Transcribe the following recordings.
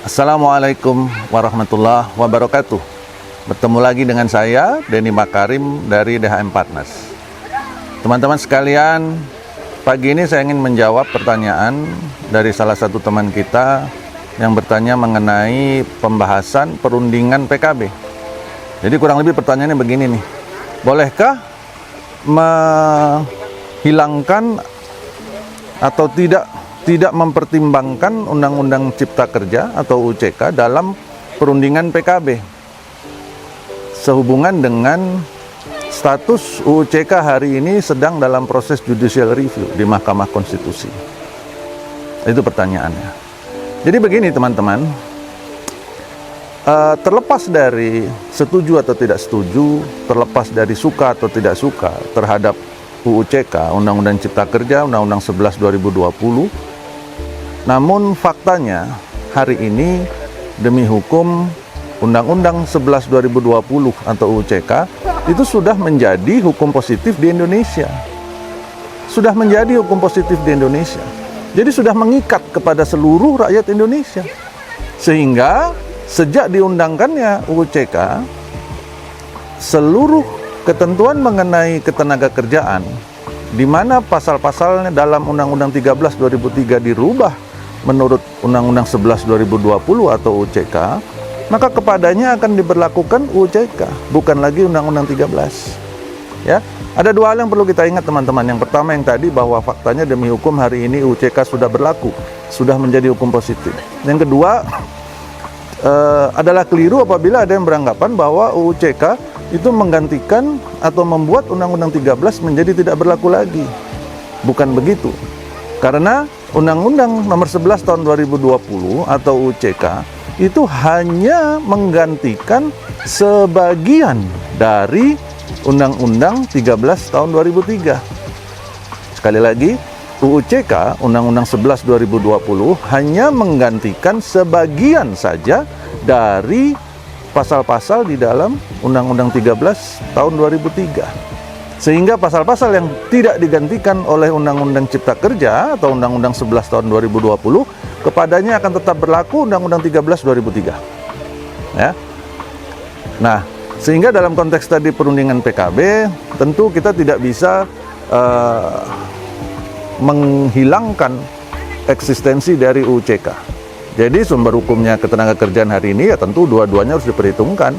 Assalamualaikum warahmatullahi wabarakatuh. Bertemu lagi dengan saya, Denny Makarim dari DHM Partners. Teman-teman sekalian, pagi ini saya ingin menjawab pertanyaan dari salah satu teman kita yang bertanya mengenai pembahasan perundingan PKB. Jadi kurang lebih pertanyaannya begini nih, bolehkah menghilangkan atau tidak mempertimbangkan Undang-Undang Cipta Kerja atau UCK dalam perundingan PKB sehubungan dengan status UCK hari ini sedang dalam proses judicial review di Mahkamah Konstitusi. Itu pertanyaannya. Jadi begini teman-teman, terlepas dari setuju atau tidak setuju, terlepas dari suka atau tidak suka terhadap UCK, Undang-Undang Cipta Kerja, Undang-Undang 11 2020, namun faktanya hari ini demi hukum Undang-Undang 11 2020 atau UCK itu sudah menjadi hukum positif di Indonesia. Sudah menjadi hukum positif di Indonesia. Jadi sudah mengikat kepada seluruh rakyat Indonesia. Sehingga sejak diundangkannya UCK, seluruh ketentuan mengenai ketenaga kerjaan di mana pasal-pasalnya dalam Undang-Undang 13 2003 dirubah menurut Undang-Undang 11 2020 atau UCK, maka kepadanya akan diberlakukan UCK, bukan lagi Undang-Undang 13. Ya, ada dua hal yang perlu kita ingat teman-teman. Yang pertama yang tadi bahwa faktanya demi hukum hari ini UCK sudah berlaku, sudah menjadi hukum positif. Yang kedua adalah keliru apabila ada yang beranggapan bahwa UCK itu menggantikan atau membuat Undang-Undang 13 menjadi tidak berlaku lagi. Bukan begitu. Karena Undang-Undang Nomor 11 Tahun 2020 atau UCK itu hanya menggantikan sebagian dari Undang-Undang 13 Tahun 2003. Sekali lagi, UCK Undang-Undang 11 2020 hanya menggantikan sebagian saja dari pasal-pasal di dalam Undang-Undang 13 Tahun 2003. Sehingga pasal-pasal yang tidak digantikan oleh Undang-Undang Cipta Kerja atau Undang-Undang 11 Tahun 2020 kepadanya akan tetap berlaku Undang-Undang 13 2003. Ya. Nah, sehingga dalam konteks tadi perundingan PKB, tentu kita tidak bisa menghilangkan eksistensi dari UCK. Jadi sumber hukumnya ketenagakerjaan hari ini ya tentu dua-duanya harus diperhitungkan.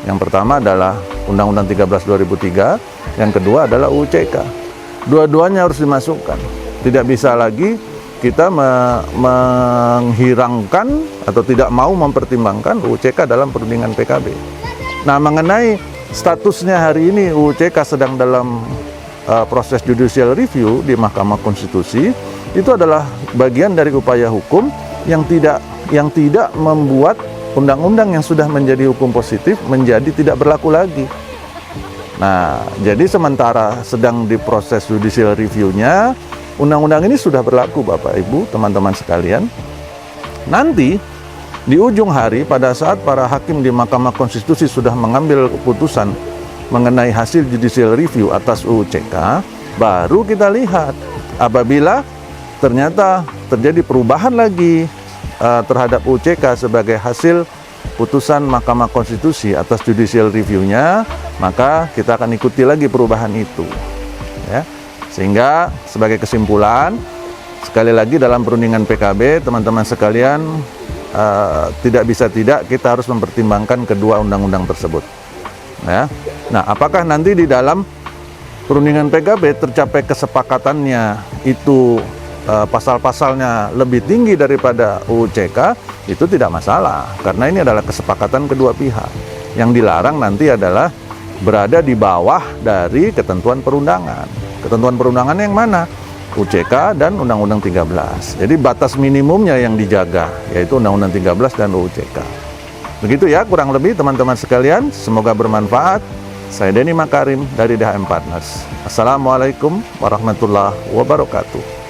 Yang pertama adalah Undang-Undang 13 2003, yang kedua adalah UCK. Dua-duanya harus dimasukkan. Tidak bisa lagi kita menghilangkan atau tidak mau mempertimbangkan UCK dalam perundingan PKB. Nah, mengenai statusnya hari ini UCK sedang dalam proses judicial review di Mahkamah Konstitusi, itu adalah bagian dari upaya hukum yang tidak membuat undang-undang yang sudah menjadi hukum positif menjadi tidak berlaku lagi. Nah, jadi sementara sedang diproses judicial review-nya, undang-undang ini sudah berlaku Bapak Ibu, teman-teman sekalian. Nanti di ujung hari pada saat para hakim di Mahkamah Konstitusi sudah mengambil keputusan mengenai hasil judicial review atas UCK, baru kita lihat apabila ternyata terjadi perubahan lagi terhadap UCK sebagai hasil putusan Mahkamah Konstitusi atas judicial review-nya, maka kita akan ikuti lagi perubahan itu. Ya. Sehingga sebagai kesimpulan, sekali lagi dalam perundingan PKB, teman-teman sekalian, tidak bisa tidak kita harus mempertimbangkan kedua undang-undang tersebut. Ya. Nah, apakah nanti di dalam perundingan PKB tercapai kesepakatannya itu pasal-pasalnya lebih tinggi daripada UCK, itu tidak masalah, karena ini adalah kesepakatan kedua pihak. Yang dilarang nanti adalah berada di bawah dari ketentuan perundangan. Ketentuan perundangan yang mana? UCK dan Undang-Undang 13. Jadi batas minimumnya yang dijaga, yaitu Undang-Undang 13 dan UCK. Begitu ya kurang lebih teman-teman sekalian, semoga bermanfaat. Saya Denny Makarim dari DHM Partners. Assalamualaikum warahmatullahi wabarakatuh.